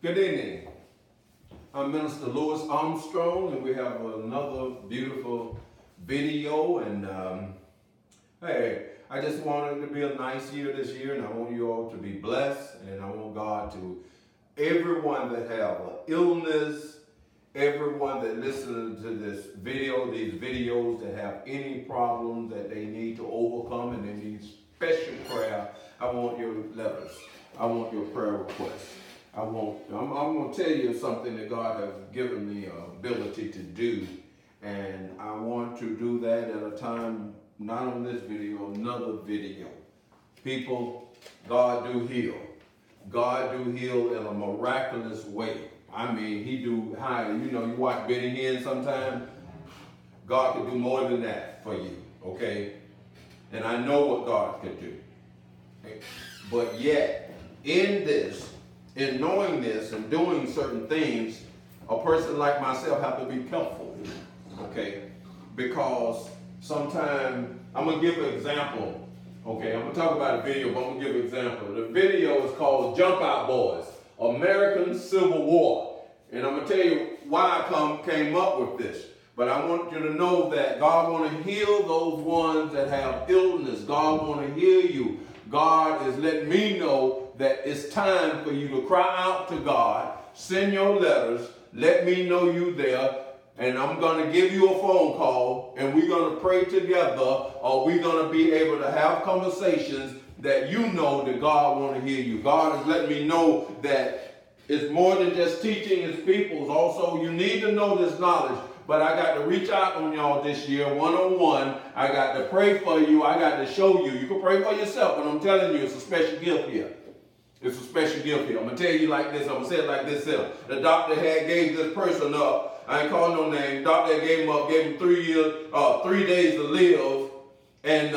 Good evening. I'm Minister Louis Armstrong, and we have another beautiful video. And hey, I just wanted it to be a nice year this year, and I want you all to be blessed. And I want God to, everyone that have an illness, everyone that listens to this video, these videos that have any problems that they need to overcome and they need special prayer, I want your letters. I want your prayer requests. I'm going to tell you something that God has given me ability to do. And I want to do that at a time, not on this video, another video. People, God do heal. God do heal in a miraculous way. I mean, he do higher. You know, you watch Benny Hinn sometime. God could do more than that for you, okay? And I know what God could do. But yet, in this, in knowing this and doing certain things, a person like myself have to be careful, okay? Because sometimes, I'm going to give an example, okay? I'm going to talk about a video, but I'm going to give an example. The video is called Jump Out Boys, American Civil War. And I'm going to tell you why I came up with this. But I want you to know that God want to heal those ones that have illness. God want to heal you. God is letting me know that it's time for you to cry out to God, send your letters, let me know you there, and I'm going to give you a phone call, and we're going to pray together, or we're going to be able to have conversations that you know that God want to hear you. God is letting me know that it's more than just teaching his people. Also, you need to know this knowledge. But I got to reach out on y'all this year, one-on-one. I got to pray for you. I got to show you. You can pray for yourself, but I'm telling you, it's a special gift here. It's a special gift here. I'm going to tell you like this. I'm going to say it like this here. The doctor had gave this person up. I ain't calling no name. Doctor gave him up, gave him 3 days to live. And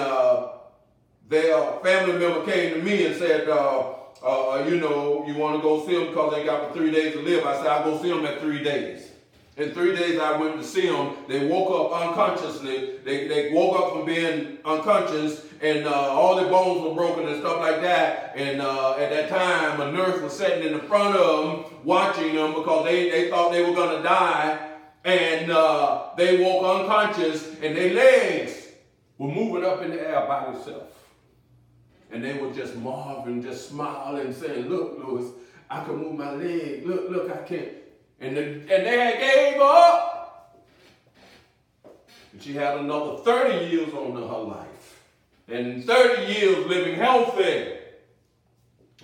their family member came to me and said, you know, you want to go see him because they got for 3 days to live. I said, I'll go see him at 3 days. In 3 days, I went to see them. They woke up unconsciously. They woke up from being unconscious, and all their bones were broken and stuff like that. And at that time, a nurse was sitting in the front of them, watching them because they thought they were going to die. And they woke unconscious, and their legs were moving up in the air by themselves. And they were just marveling, just smiling, saying, "Look, Louis, I can move my leg. Look, I can't." And they had gave up. And she had another 30 years on her life. And 30 years living healthy.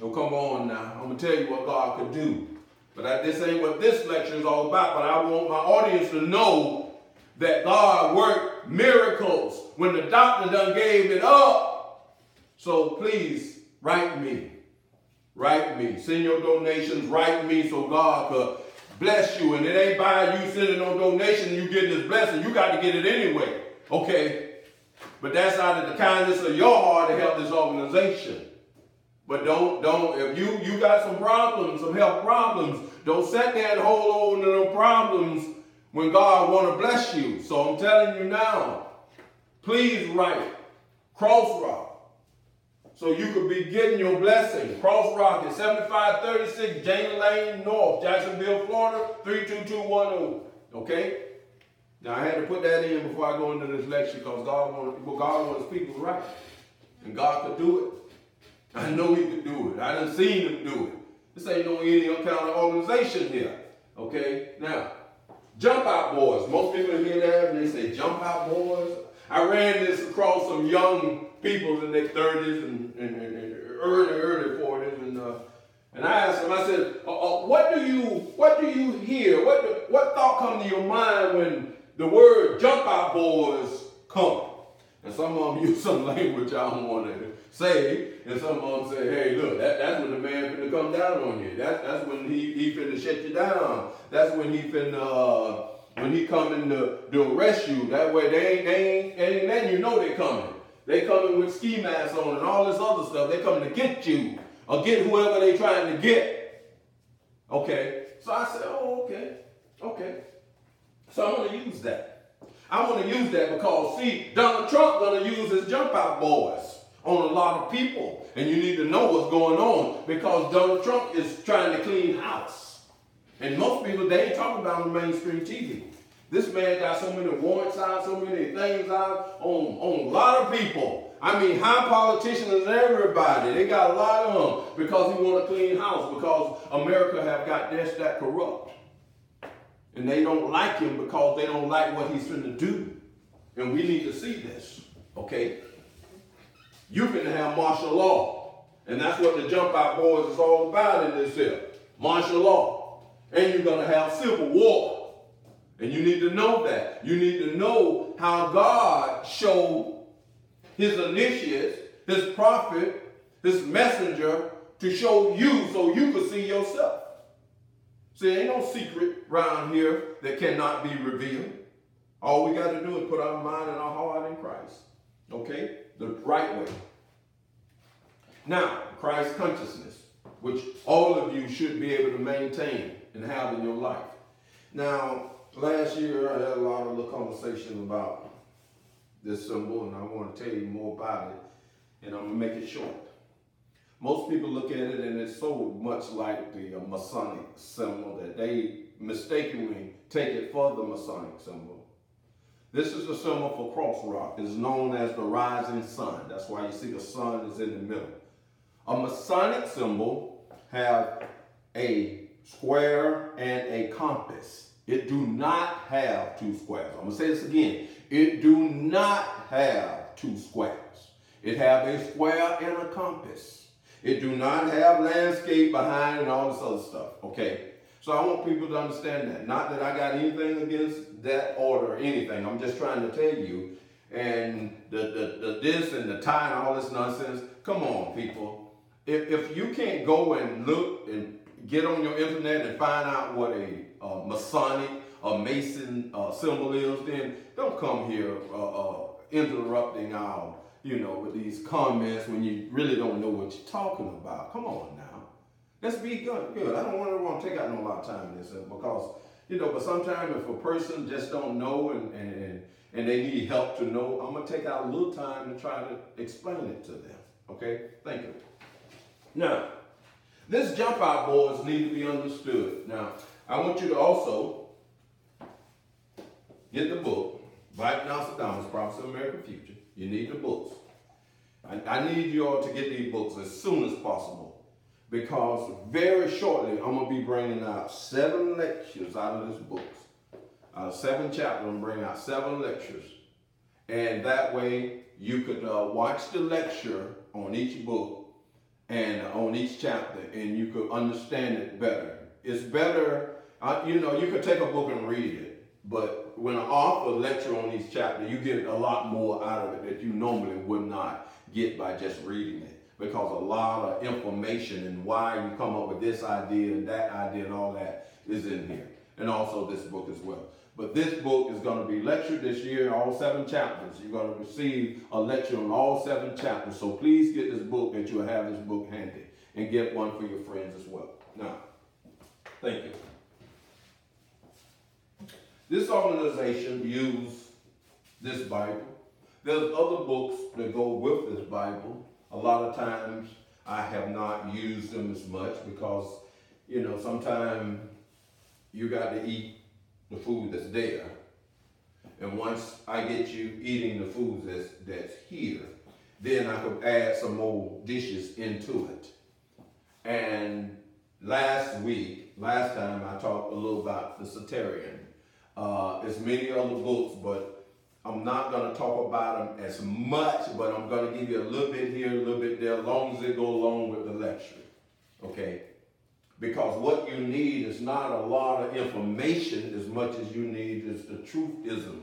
Oh, come on now. I'm going to tell you what God could do. But this ain't what this lecture is all about. But I want my audience to know that God worked miracles when the doctor done gave it up. So please, write me. Write me. Send your donations. Write me so God could bless you. And it ain't by you sending no donation you get this blessing. You got to get it anyway. Okay? But that's out of the kindness of your heart to help this organization. But don't, if you got some problems, some health problems, don't sit there and hold on to them problems when God want to bless you. So I'm telling you now, please write Crossrock. So you could be getting your blessing. Cross Rock is 7536 Jane Lane North, Jacksonville, Florida, 32210. Okay? Now I had to put that in before I go into this lecture because God wants people right. And God could do it. I know he could do it. I done seen him do it. This ain't no any kind of organization here. Okay? Now, Jump Out Boys. Most people hear that and they say, Jump Out Boys. I ran this across some young people in their 30s and early 40s, and I asked them. I said, "What do you hear? What thought come to your mind when the word Jump Out Boys come?" And some of them use some language I don't want to say, and some of them say, "Hey, look, that's when the man finna come down on you. That's when he finna shut you down. That's when he finna." When he coming to arrest you, that way they ain't letting you know they coming. They coming with ski masks on and all this other stuff. They coming to get you or get whoever they trying to get. Okay. So I said, oh, okay. So I'm going to use that. I want to use that because, see, Donald Trump going to use his Jump Out Boys on a lot of people. And you need to know what's going on because Donald Trump is trying to clean house. And most people, they ain't talking about on mainstream TV. This man got so many warrants out, so many things out on a lot of people. I mean, high politicians and everybody. They got a lot of them because he want a clean house, because America have got that corrupt. And they don't like him because they don't like what he's finna do. And we need to see this, okay? You finna have martial law. And that's what the Jump Out Boys is all about in this here. Martial law. And you're gonna have civil war. And you need to know that. You need to know how God showed his initiates, his prophet, his messenger, to show you so you could see yourself. See, ain't no secret around here that cannot be revealed. All we got to do is put our mind and our heart in Christ. Okay? The right way. Now, Christ consciousness, which all of you should be able to maintain and have in your life. Now, last year I had a lot of little conversation about this symbol, and I want to tell you more about it, and I'm going to make it short. Most people look at it and it's so much like the Masonic symbol that they mistakenly take it for the Masonic symbol. This is the symbol for Cross Rock. It's known as the rising sun. That's why you see the sun is in the middle. A Masonic symbol have a square and a compass. It do not have two squares. I'm going to say this again. It do not have two squares. It have a square and a compass. It do not have landscape behind and all this other stuff, okay? So I want people to understand that. Not that I got anything against that order or anything. I'm just trying to tell you. And the this and the tie and all this nonsense. Come on, people. If you can't go and look and get on your internet and find out what a Masonic, a Mason symbol is, then don't come here interrupting our, with these comments when you really don't know what you're talking about. Come on now. Let's be good. I don't want to take out no lot of time in this because, but sometimes if a person just don't know and they need help to know, I'm going to take out a little time to try to explain it to them. Okay? Thank you. Now, this Jump Out Boys need to be understood. Now, I want you to also get the book, By Nostradamus, Prophets of American Future. You need the books. I need you all to get these books as soon as possible because very shortly I'm going to be bringing out 7 lectures out of this book. Out of 7 chapters, I'm bringing out 7 lectures. And that way you could watch the lecture on each book and on each chapter and you could understand it better. It's better, you could take a book and read it. But when an author lecture on each chapter, you get a lot more out of it that you normally would not get by just reading it. Because a lot of information and why you come up with this idea and that idea and all that is in here. And also this book as well. But this book is going to be lectured this year, all 7 chapters. You're going to receive a lecture on all 7 chapters. So please get this book that you'll have this book handy. And get one for your friends as well. Now, thank you. This organization uses this Bible. There's other books that go with this Bible. A lot of times I have not used them as much because, sometimes you got to eat the food that's there. And once I get you eating the food that's here, then I could add some more dishes into it. And last time I talked a little about the Soterian. There's many other books, but I'm not going to talk about them as much, but I'm going to give you a little bit here, a little bit there, as long as it goes along with the lecture, okay? Because what you need is not a lot of information as much as you need is the truthism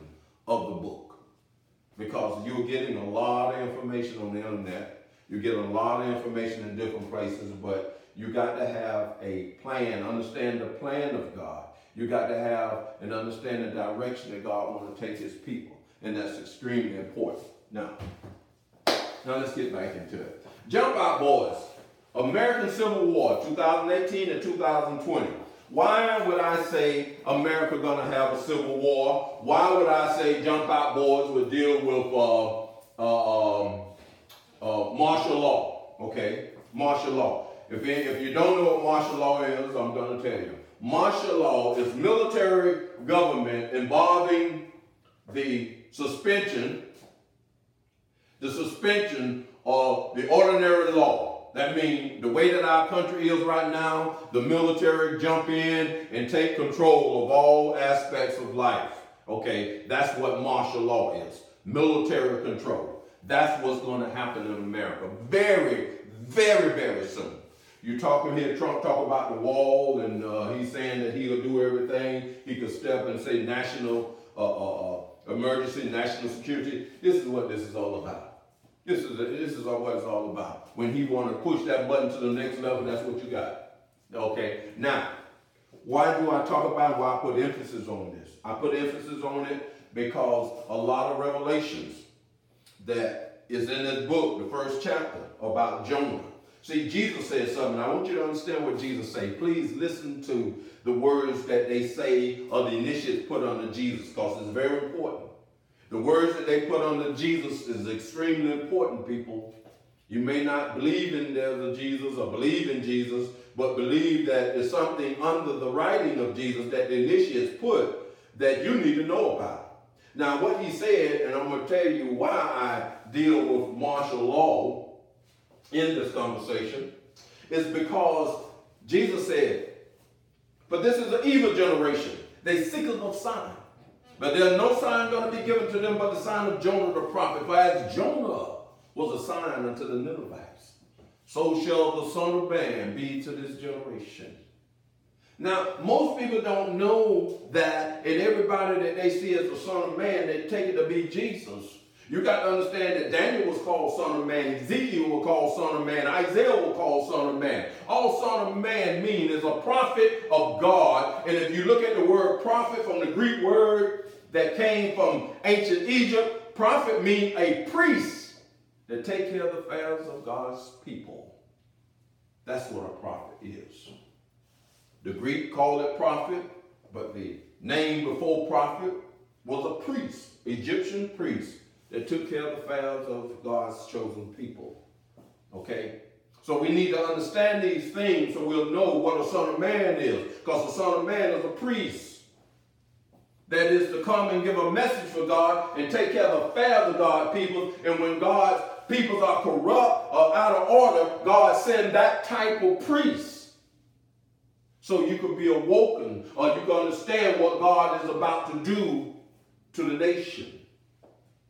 of the book. Because you're getting a lot of information on the internet, you're getting a lot of information in different places, but you got to have a plan, understand the plan of God. You got to have and understand the direction that God wants to take his people. And that's extremely important. Now let's get back into it. Jump Out Boys. American Civil War, 2018 and 2020. Why would I say America gonna have a civil war? Why would I say Jump Out Boys would deal with martial law? Okay, martial law. If you don't know what martial law is, I'm gonna tell you. Martial law is military government involving the suspension of the ordinary law. That means the way that our country is right now, the military jump in and take control of all aspects of life. Okay, that's what martial law is. Military control. That's what's going to happen in America very, very, very soon. You're talking here, Trump talk about the wall, and he's saying that he'll do everything. He could step and say national emergency, national security. This is what this is all about. This is what it's all about. When he want to push that button to the next level, that's what you got. Okay, now, why do I talk about it? Why I put emphasis on this? I put emphasis on it because a lot of revelations that is in this book, the first chapter, about Jonah. See, Jesus said something. I want you to understand what Jesus said. Please listen to the words that they say or the initiates put under Jesus, because it's very important. The words that they put under Jesus is extremely important, people. You may not believe in there's a Jesus or believe in Jesus, but believe that there's something under the writing of Jesus that the initiates put that you need to know about. Now, what he said, and I'm going to tell you why I deal with martial law in this conversation, is because Jesus said, "But this is an evil generation. They seeketh of sign. But there's no sign going to be given to them but the sign of Jonah the prophet. For as Jonah was a sign unto the Ninevites, so shall the Son of Man be to this generation." Now, most people don't know that, and everybody that they see as the Son of Man, they take it to be Jesus. You got to understand that Daniel was called Son of Man, Ezekiel was called Son of Man, Isaiah was called Son of Man. All Son of Man mean is a prophet of God. And if you look at the word prophet from the Greek word that came from ancient Egypt, prophet means a priest that take care of the affairs of God's people. That's what a prophet is. The Greek called it prophet, but the name before prophet was a priest, Egyptian priest, that took care of the affairs of God's chosen people. Okay? So we need to understand these things so we'll know what a Son of Man is. Because the Son of Man is a priest that is to come and give a message for God and take care of the affairs of God's people. And when God's people are corrupt or out of order, God send that type of priest. So you could be awoken, or you can understand what God is about to do to the nation.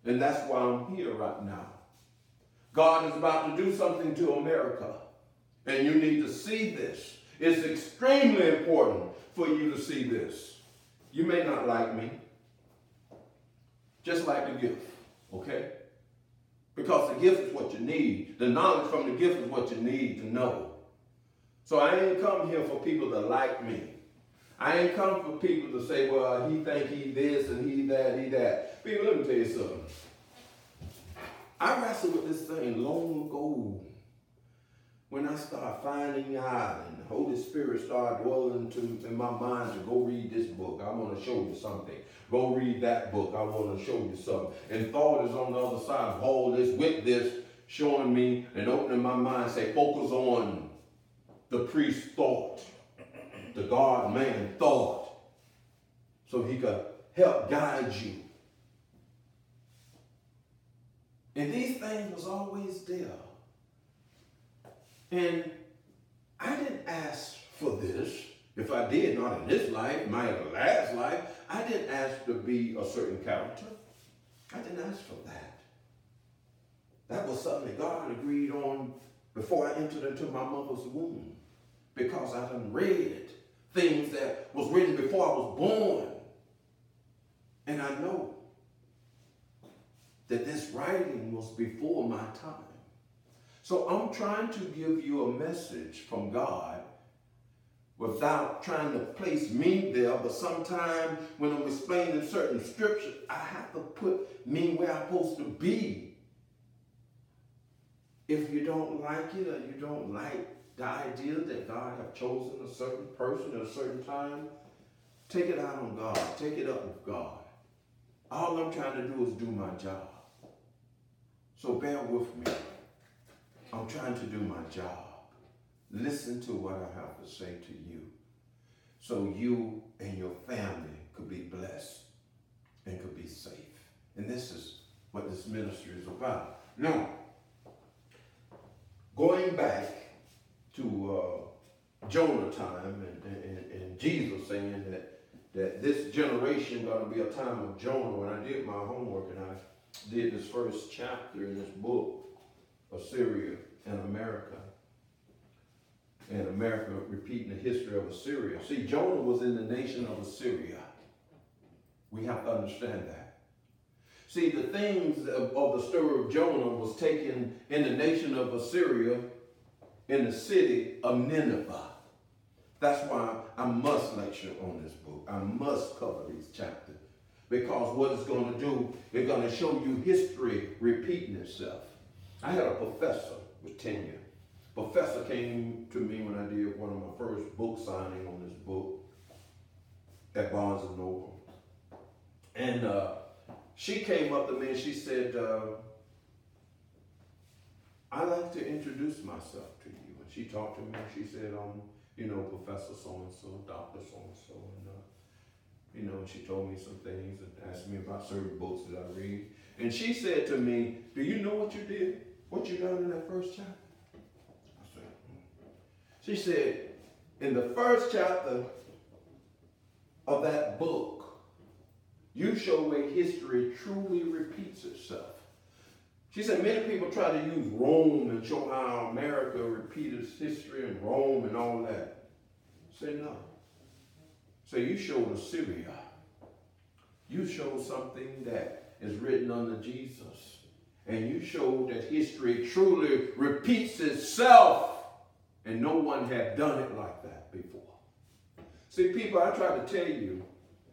And that's why I'm here right now. God is about to do something to America. And you need to see this. It's extremely important for you to see this. You may not like me. Just like the gift. Okay? Because the gift is what you need. The knowledge from the gift is what you need to know. So I ain't come here for people to like me. I ain't come for people to say, well, he think he this and he that. People, let me tell you something. I wrestled with this thing long ago when I started finding out and the Holy Spirit started dwelling in my mind to go read this book. I want to show you something. Go read that book. I want to show you something. And thought is on the other side of all this with this, showing me and opening my mind, say, focus on the priest's thought, the God-man thought, so he could help guide you. And these things was always there. And I didn't ask for this. If I did, not in this life, my last life, I didn't ask to be a certain character. I didn't ask for that. That was something that God agreed on before I entered into my mother's womb. Because I done read things that was written before I was born. And I know that this writing was before my time. So I'm trying to give you a message from God without trying to place me there, but sometimes when I'm explaining certain scriptures, I have to put me where I'm supposed to be. If you don't like it or you don't like the idea that God have chosen a certain person at a certain time, take it out on God. Take it up with God. All I'm trying to do is do my job. So bear with me. I'm trying to do my job. Listen to what I have to say to you. so you and your family could be blessed and could be safe. And this is what this ministry is about. Now, going back to Jonah time and Jesus saying that this generation going to be a time of Jonah. When I did my homework and I did this first chapter in this book, Assyria and America repeating the history of Assyria. See, Jonah was in the nation of Assyria. We have to understand that. See, the things of the story of Jonah was taken in the nation of Assyria in the city of Nineveh. That's why I must lecture on this book. I must cover these chapters. Because what it's going to do, it's going to show you history repeating itself. I had a professor with tenure. Professor came to me when I did one of my first book signing on this book at Barnes & Noble. And she came up to me and she said, I'd like to introduce myself to you. And she talked to me and she said, Professor so-and-so, Dr. so-and-so. And she told me some things and asked me about certain books that I read. And she said to me, do you know what you did? What you done in that first chapter? I said, She said, in the first chapter of that book, you show where history truly repeats itself. She said, many people try to use Rome and show how America repeated history and Rome and all that. Say no. Say you showed Assyria. You showed something that is written under Jesus. And you showed that history truly repeats itself. And no one had done it like that before. See, people, I try to tell you,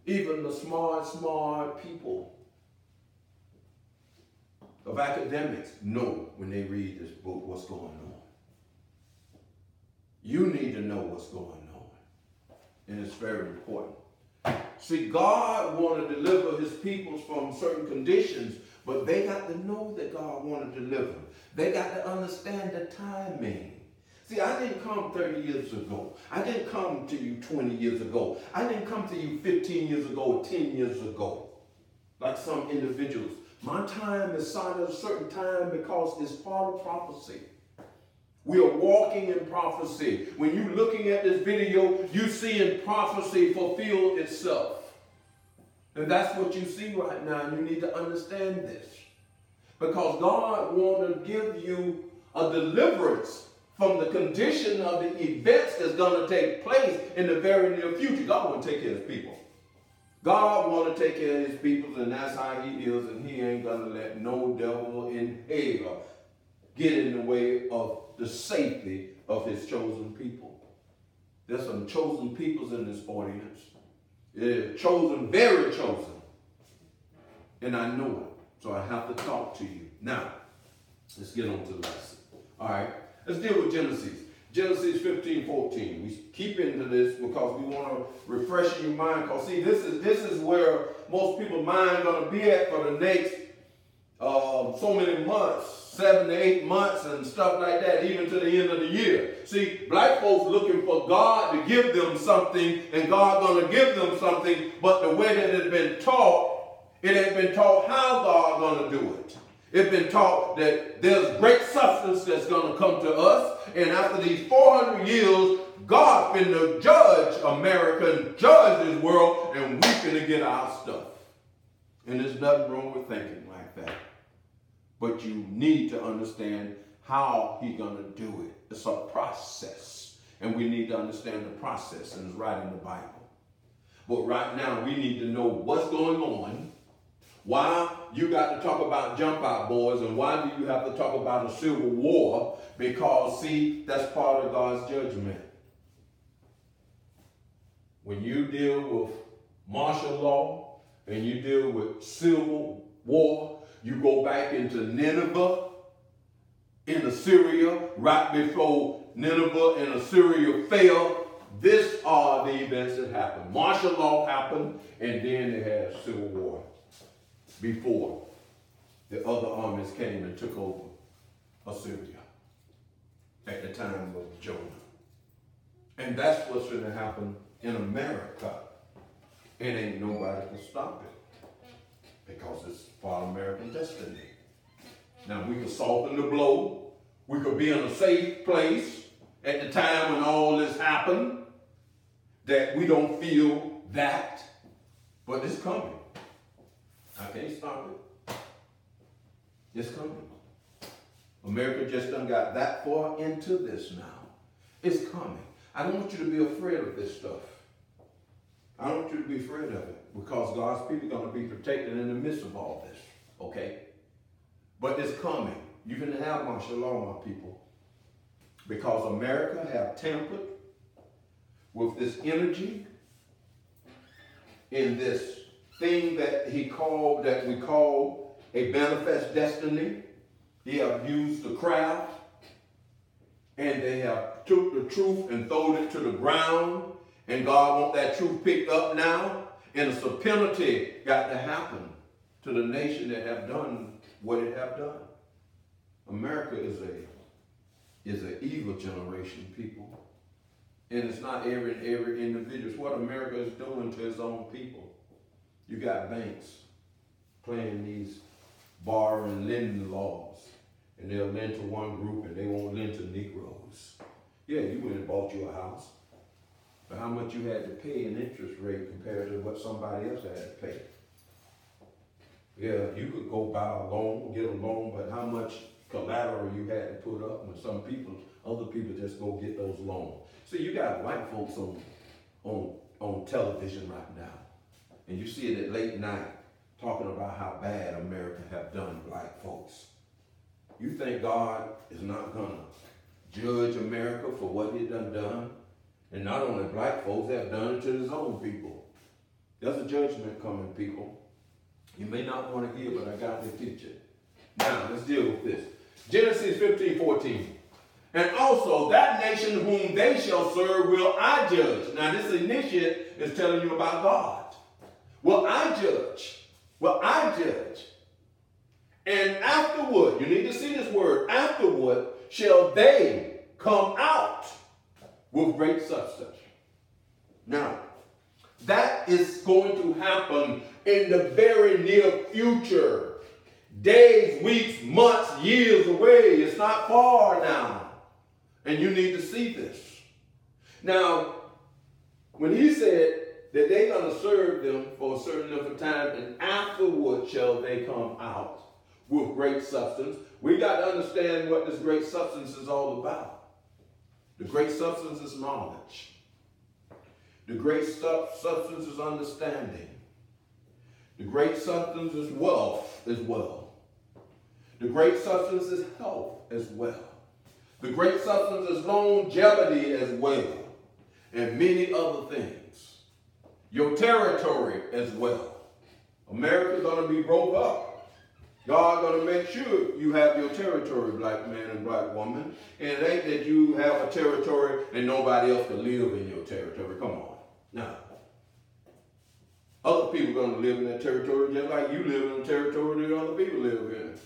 even the smart people of academics know when they read this book what's going on. You need to know what's going on. And it's very important. See, God wanted to deliver his people from certain conditions, but they got to know that God wanted to deliver them. They got to understand the timing. See, I didn't come 30 years ago. I didn't come to you 20 years ago. I didn't come to you 15 years ago or 10 years ago, like some individuals. My time is signed at a certain time because it's part of prophecy. We are walking in prophecy. When you're looking at this video, you see in prophecy fulfill itself. And that's what you see right now, and you need to understand this. Because God wants to give you a deliverance from the condition of the events that's going to take place in the very near future. God wants to take care of his people. God wants to take care of his people, and that's how he is, and he ain't going to let no devil in hell get in the way of the safety of his chosen people. There's some chosen peoples in this audience. They're chosen, very chosen. And I know it. So I have to talk to you. Now, let's get on to the lesson. All right. Let's deal with Genesis. Genesis 15:14. We keep into this because we want to refresh your mind. Because see, this is where most people's mind going to be at for the next so many months, 7 to 8 months and stuff like that, even to the end of the year. See, black folks looking for God to give them something, and God going to give them something, but the way that it's been taught, it ain't been taught how God going to do it. It's been taught that there's great substance that's going to come to us, and after these 400 years, God finna judge America and judge this world, and we finna get our stuff. And there's nothing wrong with thinking like that. But you need to understand how he's going to do it. It's a process. And we need to understand the process, and it's right in the Bible. But right now, we need to know what's going on. Why you got to talk about jump out boys, and why do you have to talk about a civil war? Because, see, that's part of God's judgment. When you deal with martial law and you deal with civil war, you go back into Nineveh in Assyria, right before Nineveh and Assyria fell. These are the events that happened. Martial law happened, and then they had a civil war before the other armies came and took over Assyria at the time of Jonah. And that's what's going to happen in America, and ain't nobody can stop it because it's for American destiny. Now, we could soften the blow. We could be in a safe place at the time when all this happened, that we don't feel that, but it's coming. I can't stop it. It's coming. America just done got that far into this now. It's coming. I don't want you to be afraid of this stuff. I don't want you to be afraid of it, because God's people are going to be protected in the midst of all this, okay? But it's coming. You're going to have martial law, my people, because America have tampered with this energy in this thing that we call a manifest destiny. They have used the craft, and they have took the truth and thrown it to the ground, and God wants that truth picked up now, and a penalty got to happen to the nation that have done what it have done. America is an evil generation, people. And it's not every individual. It's what America is doing to its own people. You got banks playing these borrowing and lending laws. And they'll lend to one group and they won't lend to Negroes. Yeah, you went and bought you a house. But how much you had to pay in interest rate compared to what somebody else had to pay. Yeah, you could go buy a loan, get a loan, but how much collateral you had to put up when other people just go get those loans. See, you got white folks on television right now. And you see it at late night talking about how bad America have done black folks. You think God is not going to judge America for what he done? And not only black folks have done it to his own people. There's a judgment coming, people. You may not want to hear, but I got the picture. Now, let's deal with this. Genesis 15:14. And also, that nation whom they shall serve will I judge. Now, this initiate is telling you about God. Will I judge? Will I judge? And afterward, you need to see this word, afterward shall they come out with great substance. Now, that is going to happen in the very near future. Days, weeks, months, years away. It's not far now. And you need to see this. Now, when he said that they're going to serve them for a certain number of time, and afterward shall they come out with great substance, we got to understand what this great substance is all about. The great substance is knowledge. The great substance is understanding. The great substance is wealth as well. The great substance is health as well. The great substance is longevity as well. And many other things. Your territory as well. America's going to be broke up. God going to make sure you have your territory, black man and black woman. And it ain't that you have a territory and nobody else can live in your territory. Come on. Now, other people are going to live in that territory just like you live in the territory that other people live in.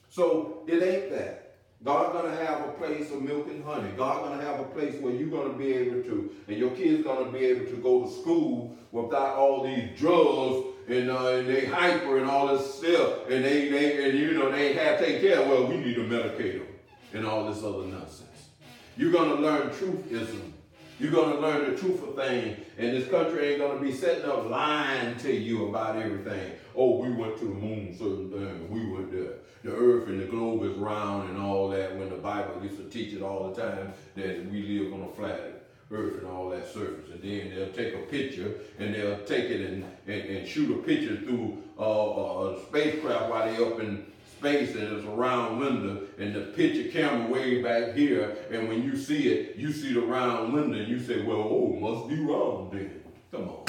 So it ain't that. God's going to have a place of milk and honey. God's going to have a place where you're going to be able to, and your kids going to be able to go to school without all these drugs and they hyper and all this stuff, and they have taken care of. Well, we need to medicate them and all this other nonsense. You're going to learn truthism. You're going to learn the truth of things, and this country ain't going to be setting up lying to you about everything. Oh, we went to the moon, certain thing. We went there. The earth and the globe is round and all that, when the Bible used to teach it all the time, that we live on a flat earth and all that surface. And then they'll take a picture, and they'll take it and shoot a picture through a spacecraft while they're up in space, and it's a round window, and the picture camera way back here, and when you see it, you see the round window, and you say, well, oh, it must be round then. Come on.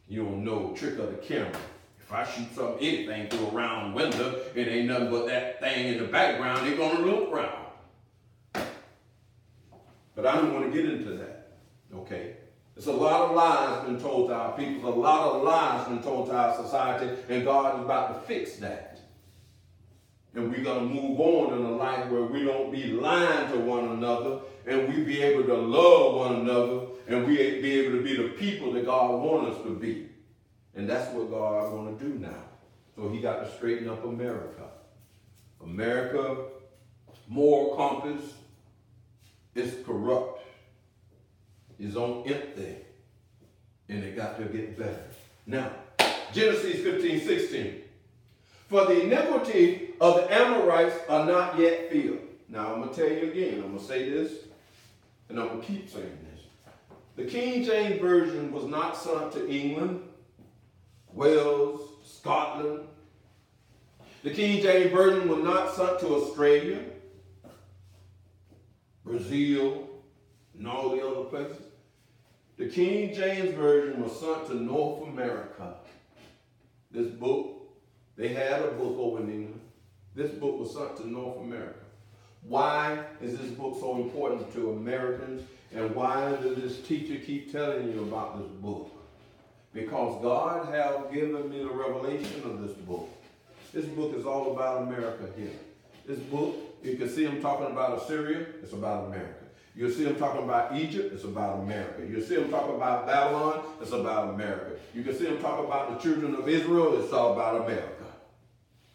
You don't know the trick of the camera. If I shoot anything through a round window, it ain't nothing but that thing in the background, it's going to look round. But I don't want to get into that, okay? There's a lot of lies been told to our people, a lot of lies been told to our society, and God is about to fix that. And we're going to move on in a life where we don't be lying to one another, and we be able to love one another, and we be able to be the people that God wants us to be. And that's what God want to do now. So he got to straighten up America. America, moral compass, is corrupt. It's on empty. And it got to get better. Now, Genesis 15:16. For the iniquity of the Amorites are not yet filled. Now, I'm going to tell you again. I'm going to say this, and I'm going to keep saying this. The King James Version was not sent to England, Wales, Scotland. The King James Version was not sent to Australia, Brazil, and all the other places. The King James Version was sent to North America. This book, they had a book over in England. This book was sent to North America. Why is this book so important to Americans? And why does this teacher keep telling you about this book? Because God has given me the revelation of this book. This book is all about America here. This book, you can see him talking about Assyria, it's about America. You'll see him talking about Egypt, it's about America. You'll see him talking about Babylon, it's about America. You can see him talk about the children of Israel, it's all about America.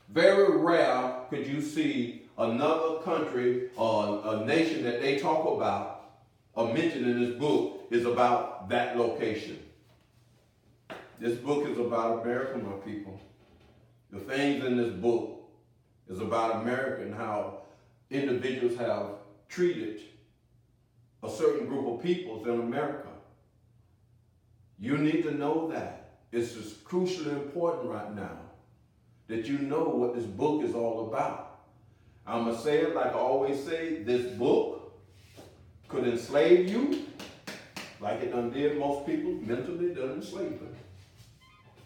Very rare could you see another country or a nation that they talk about or mention in this book is about that location. This book is about America, my people. The things in this book is about America and how individuals have treated a certain group of peoples in America. You need to know that. It's just crucially important right now that you know what this book is all about. I'm going to say it like I always say, this book could enslave you like it done did most people mentally done enslave them.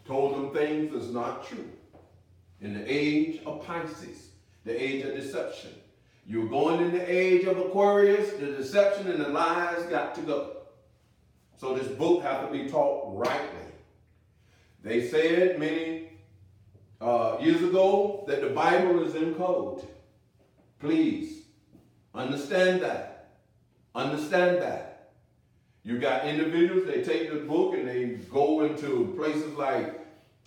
Told them things that's not true. In the age of Pisces, the age of deception. You're going in the age of Aquarius, the deception and the lies got to go. So this book has to be taught rightly. They said many years ago that the Bible is in code. Please, understand that. Understand that. You got individuals, they take this book and they go into places like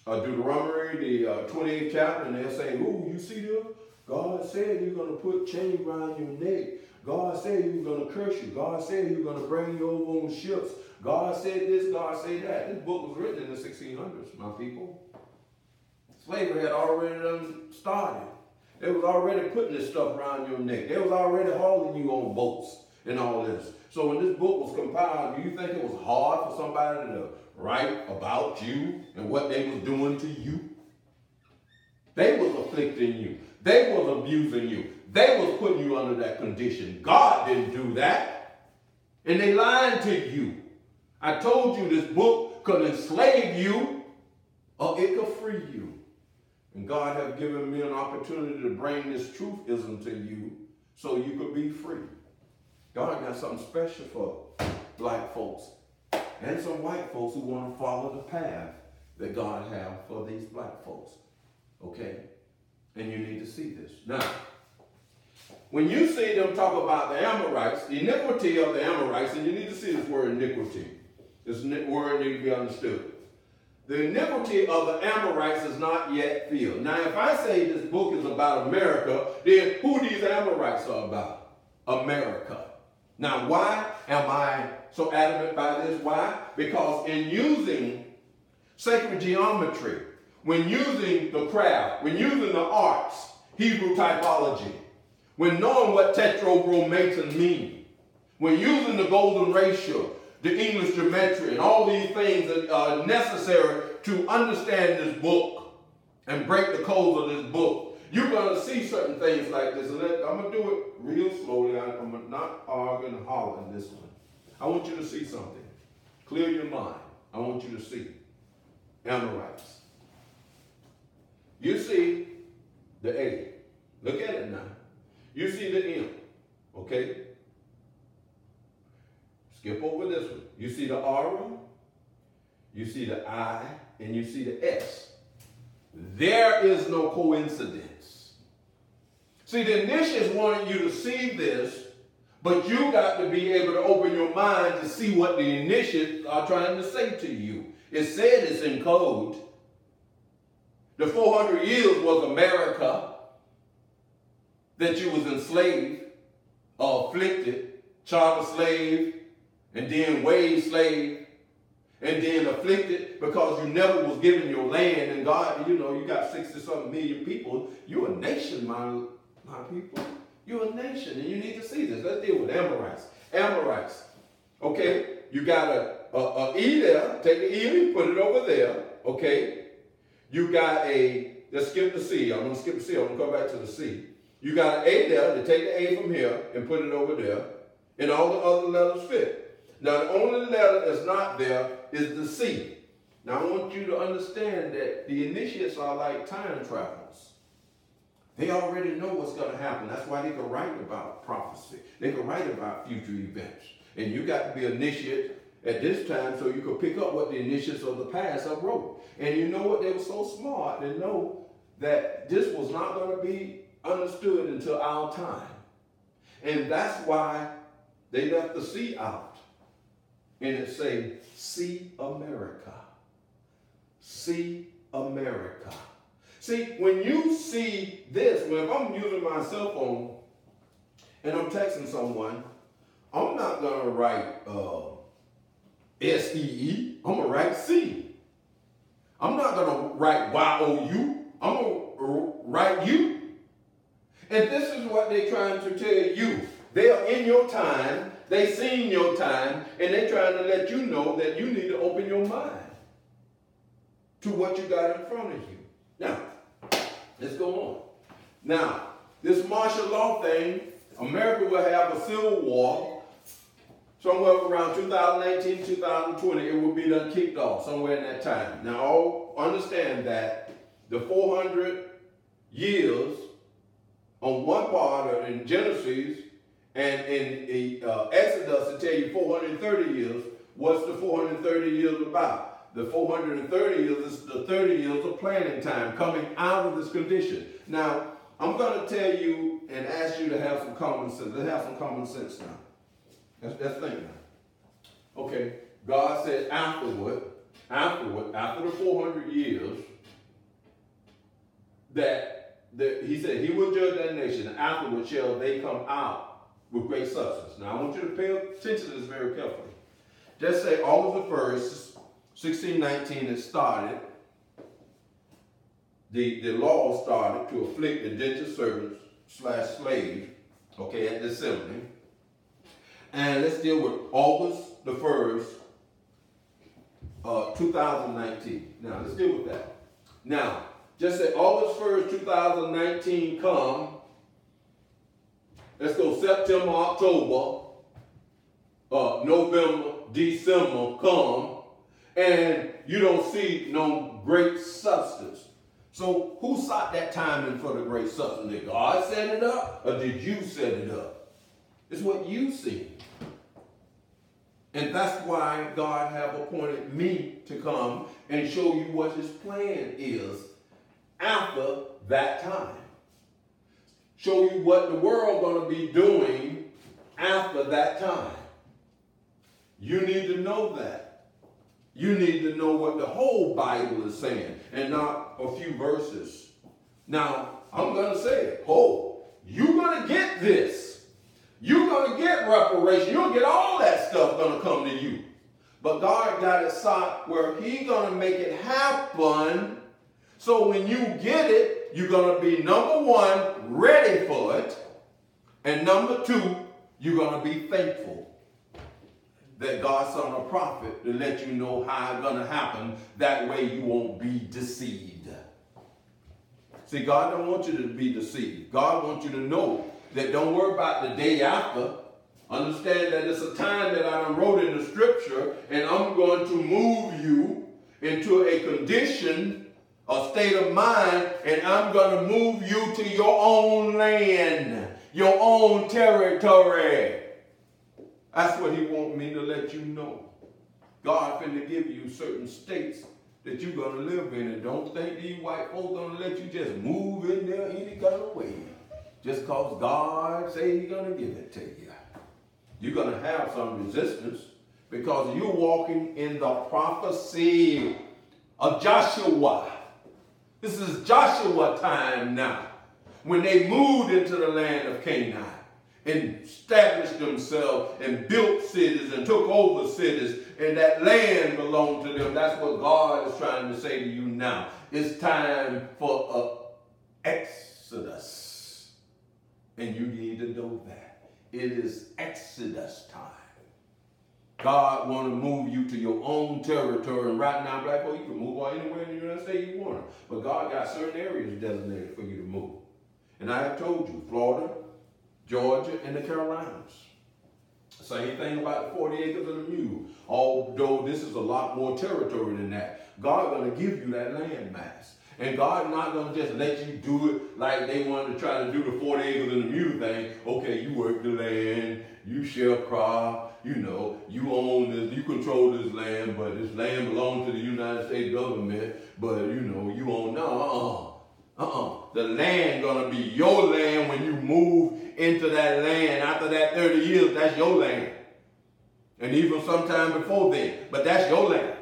Deuteronomy, the 28th chapter, and they'll say, "Oh, you see this? God said you're going to put chains around your neck. God said you're going to curse you. God said you're going to bring you over on ships. God said this, God said that." This book was written in the 1600s, my people. Slavery had already done started. They was already putting this stuff around your neck. They was already hauling you on boats and all this. So when this book was compiled, do you think it was hard for somebody to write about you and what they was doing to you? They was afflicting you. They was abusing you. They was putting you under that condition. God didn't do that. And they lied to you. I told you this book could enslave you or it could free you. And God has given me an opportunity to bring this truthism to you so you could be free. God got something special for black folks and some white folks who want to follow the path that God has for these black folks. Okay? And you need to see this. Now, when you see them talk about the Amorites, the iniquity of the Amorites, and you need to see this word iniquity. This word needs to be understood. The iniquity of the Amorites is not yet filled. Now, if I say this book is about America, then who these Amorites are about? America. Now, why am I so adamant by this? Why? Because in using sacred geometry, when using the craft, when using the arts, Hebrew typology, when knowing what tetragrammaton means, when using the golden ratio, the English geometry, and all these things that are necessary to understand this book and break the codes of this book, you're going to see certain things like this. And I'm going to do it real slowly. I'm not arguing and hollering this one. I want you to see something. Clear your mind. I want you to see Amorites. You see the A. Look at it now. You see the M. Okay? Skip over this one. You see the R, you see the I, and you see the S. There is no coincidence. See, the initiates wanted you to see this, but you got to be able to open your mind to see what the initiates are trying to say to you. It said it's in code. The 400 years was America, that you was enslaved, afflicted, charter slave, and then wage slave, and then afflicted because you never was given your land. And God, you got 60-something million people. You're a nation, my people. You're a nation, and you need to see this. Let's deal with Amorites. Amorites. Okay, you got a E there. Take the E and put it over there. Okay. You got let's skip the C. I'm going to skip the C. I'm going to come back to the C. You got an A there. To take the A from here and put it over there. And all the other letters fit. Now, the only letter that's not there is the C. Now, I want you to understand that the initiates are like time travelers. They already know what's going to happen. That's why they can write about prophecy. They can write about future events. And you got to be initiate at this time so you could pick up what the initiates of the past have wrote. And you know what? They were so smart to know that this was not going to be understood until our time. And that's why they left the C out. And it say, see America. See America. See, when you see this, if I'm using my cell phone and I'm texting someone, I'm not going to write S-E-E. I'm going to write C. I'm not going to write Y-O-U. I'm going to write U. And this is what they're trying to tell you. They are in your time. They seen your time. And they're trying to let you know that you need to open your mind to what you got in front of you. Now, let's go on. Now, this martial law thing, America will have a civil war somewhere around 2019, 2020. It will be done kicked off somewhere in that time. Now, all understand that the 400 years on one part in Genesis and in Exodus to tell you 430 years. What's the 430 years about? The 430 years is the 30 years of planning time coming out of this condition. Now, I'm going to tell you and ask you to have some common sense. Let's have some common sense now. Let's think now. Okay, God said after the 400 years, that he said he will judge that nation, and afterward shall they come out with great substance. Now, I want you to pay attention to this very carefully. Just say August the 1st, 1619, it started. The law started to afflict indentured servants / slaves, okay, at the assembly. And let's deal with August the 1st, 2019. Now, let's deal with that. Now, just say August 1st, 2019 come. Let's go September, October, November, December come. And you don't see no great substance. So who sought that time in for the great substance? Did God set it up or did you set it up? It's what you see. And that's why God have appointed me to come and show you what his plan is after that time. Show you what the world going to be doing after that time. You need to know that. You need to know what the whole Bible is saying and not a few verses. Now, I'm going to say, you're going to get this. You're going to get reparation. You'll get all that stuff going to come to you. But God got it sought where he's going to make it happen. So when you get it, you're going to be, number one, ready for it. And number two, you're going to be thankful that God sent a prophet to let you know how it's going to happen. That way you won't be deceived. See, God don't want you to be deceived. God wants you to know that don't worry about the day after. Understand that it's a time that I wrote in the scripture, and I'm going to move you into a condition, a state of mind, and I'm going to move you to your own land, your own territory. That's what he wants me to let you know. God finna give you certain states that you're going to live in, and don't think these white folks going to let you just move in there any kind of way. just because God say he's going to give it to you. You're going to have some resistance because you're walking in the prophecy of Joshua. This is Joshua time now. When they moved into the land of Canaan and established themselves and built cities and took over cities, and that land belonged to them. That's what God is trying to say to you now. It's time for an exodus. And you need to know that. It is Exodus time. God want to move you to your own territory. And right now, black folk, you can move anywhere in the United States you want to. But God got certain areas designated for you to move. And I have told you, Florida, Georgia, and the Carolinas. Same thing about the 40 acres of the mule. Although this is a lot more territory than that. God going to give you that land mass. And God not going to just let you do it like they wanted to try to do the 40 acres of the mule thing. Okay, you work the land, you sharecrop, you own this, you control this land, but this land belongs to the United States government, but you own, The land gonna be your land when you move into that land. After that 30 years, that's your land. And even sometime before then, but that's your land.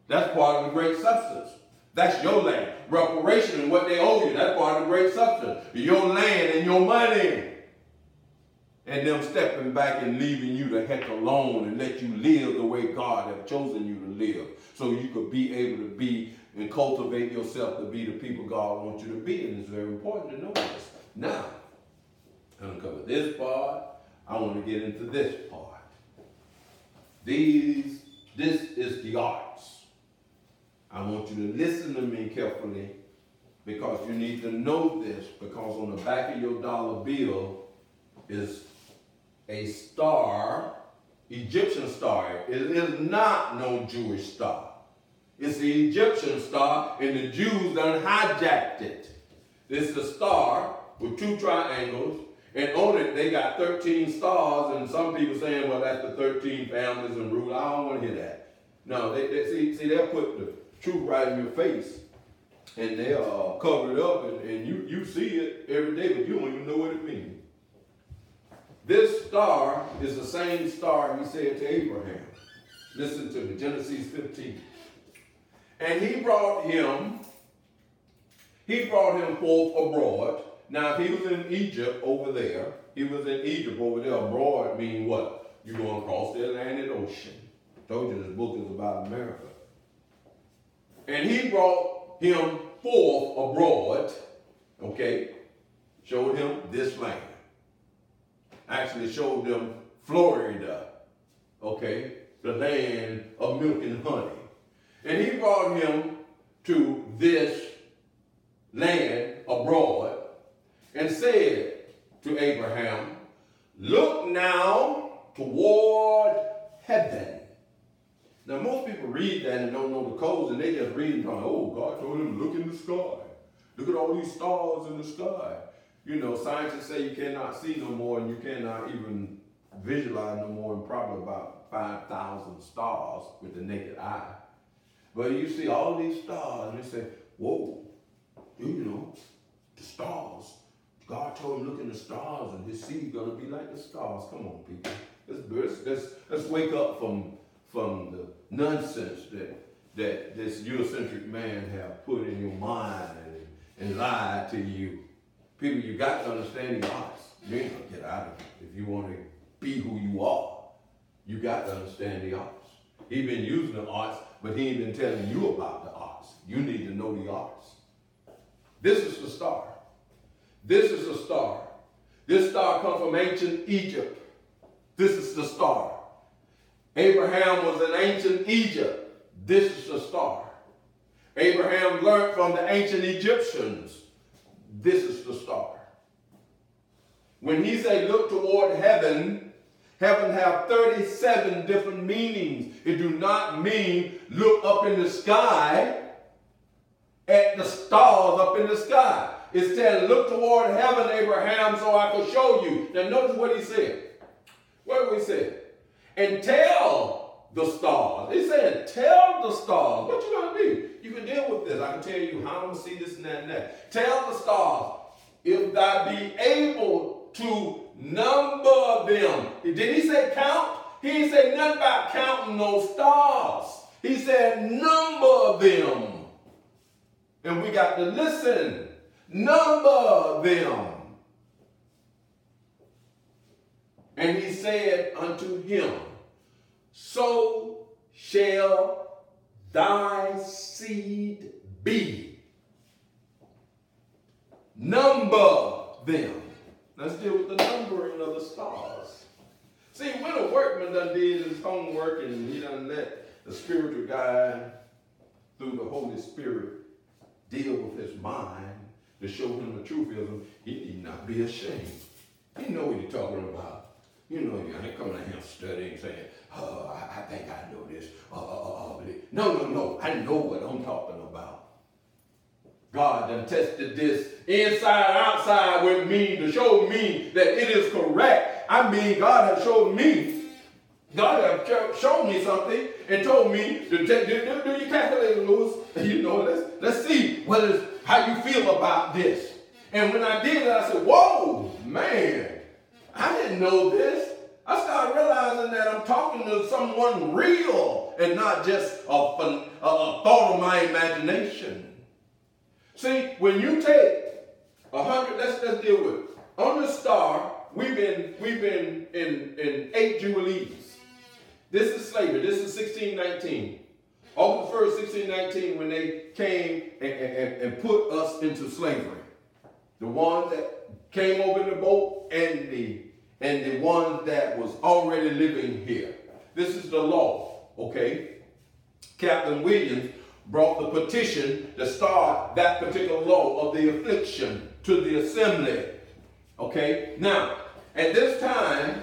That's part of the great substance. That's your land. Reparation and what they owe you, that's part of the great substance. Your land and your money. And them stepping back and leaving you the heck alone and let you live the way God has chosen you to live. So you could be able to be and cultivate yourself to be the people God wants you to be. And it's very important to know this. Now, I'm going to cover this part. I want to get into this part. This is the arts. I want you to listen to me carefully because you need to know this, because on the back of your dollar bill is a star, Egyptian star. It is not no Jewish star. It's the Egyptian star, and the Jews done hijacked it. It's the star with two triangles, and on it they got 13 stars, and some people saying, well, that's the 13 families and rule. I don't want to hear that. No, they see they'll put the truth right in your face, and they'll cover it up, and you see it every day, but you don't even know what it means. This star is the same star he said to Abraham. Listen to me, Genesis 15. And he brought him forth abroad. Now, if he was in Egypt over there, abroad mean what? You're going across the Atlantic Ocean. I told you this book is about America. And he brought him forth abroad, okay, showed him this land. Actually showed them Florida, okay, the land of milk and honey. And he brought him to this land abroad and said to Abraham, look now toward heaven. Now, most people read that and don't know the codes, and they just read and going, oh, God told him to look in the sky. Look at all these stars in the sky. Scientists say you cannot see no more, and you cannot even visualize no more, and probably about 5,000 stars with the naked eye. But you see all these stars, and they say, whoa, the stars. God told him, look in the stars, and his seed going to be like the stars. Come on, people. Let's wake up from the nonsense that this Eurocentric man have put in your mind and lied to you. People, you got to understand the arts. You ain't going to get out of it. If you want to be who you are, you got to understand the arts. He been using the arts, but he ain't been telling you about the arts. You need to know the arts. This is the star. This is the star. This star comes from ancient Egypt. This is the star. Abraham was in ancient Egypt. This is the star. Abraham learned from the ancient Egyptians. This is the star. When he said look toward heaven, heaven have 37 different meanings. It do not mean look up in the sky at the stars up in the sky. It said look toward heaven, Abraham, so I could show you. Now notice what he said. What did we say? And tell the stars. He said, tell the stars. What you going to do? You can deal with this. I can tell you how I'm going to see this and that and that. Tell the stars. if thou be able to number them. Did he say count? He didn't say nothing about counting those stars. He said number them. And we got to listen. Number them. And he said unto him, so shall thy seed be. Number them. Let's deal with the numbering of the stars. See, when a workman done did his homework and he done let the spiritual guide through the Holy Spirit deal with his mind to show him the truth is, he need not be ashamed. He know what he's talking about. You know, you ain't coming out here studying saying, oh, I think I know this. No. I know what I'm talking about. God done tested this inside, outside with me to show me that it is correct. I mean, God has shown me something and told me to do your calculator, Lewis. You know, let's see how you feel about this. And when I did it, I said, whoa, man, I didn't know this. I started realizing that I'm talking to someone real and not just a thought of my imagination. See, when you take 100, let's deal with it. On the star, we've been in 8 Jubilees. This is slavery. This is 1619. August 1st, 1619, when they came and put us into slavery. The ones that came over in the boat and the ones that was already living here. This is the law, okay? Captain Williams brought the petition to start that particular law of the affliction to the assembly, okay? Now, at this time,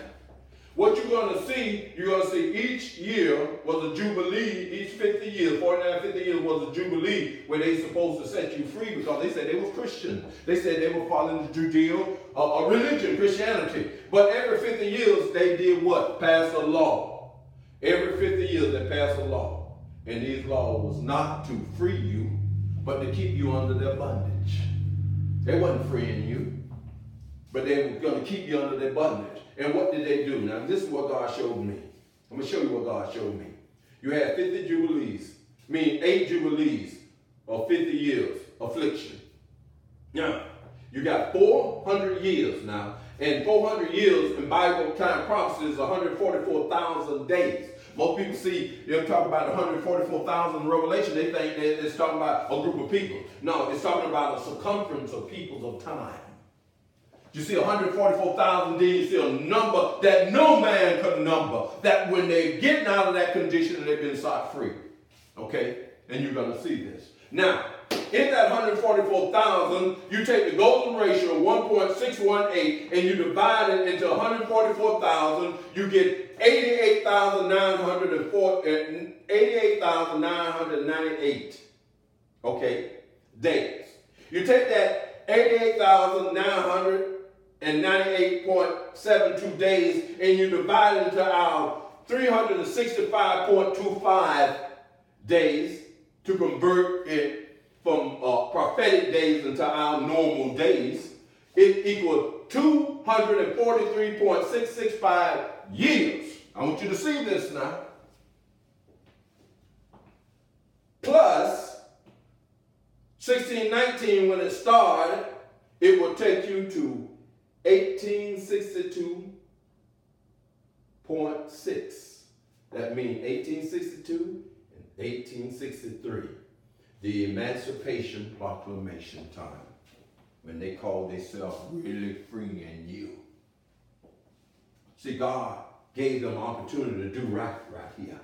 what you're going to see each year was a jubilee, each 50 years, 49, 50 years was a jubilee where they supposed to set you free because they said they were Christian. They said they were following the Judeo religion, Christianity. But every 50 years they did what? Pass a law. Every 50 years they passed a law. And these laws was not to free you, but to keep you under their bondage. They wasn't freeing you, but they were going to keep you under their bondage. And what did they do? Now, this is what God showed me. I'm going to show you what God showed me. You had 50 jubilees, meaning 8 jubilees of 50 years affliction. Now, you got 400 years now. And 400 years in Bible time prophecy is 144,000 days. Most people see, they'll talk about 144,000 in Revelation. They think that it's talking about a group of people. No, it's talking about a circumference of peoples of time. You see 144,000 days, you see a number that no man could number. That when they're getting out of that condition, they've been set free. Okay? And you're going to see this. Now, in that 144,000, you take the golden ratio of 1.618 and you divide it into 144,000, you get 88,998 days. You take that 88,998.72 days and you divide it into our 365.25 days to convert it from prophetic days into our normal days. It equals 243.665 years. I want you to see this now. Plus 1619, when it started, it will take you to 1862.6. That means 1862 and 1863. The Emancipation Proclamation time, when they called themselves really freeing you. See, God gave them opportunity to do right here.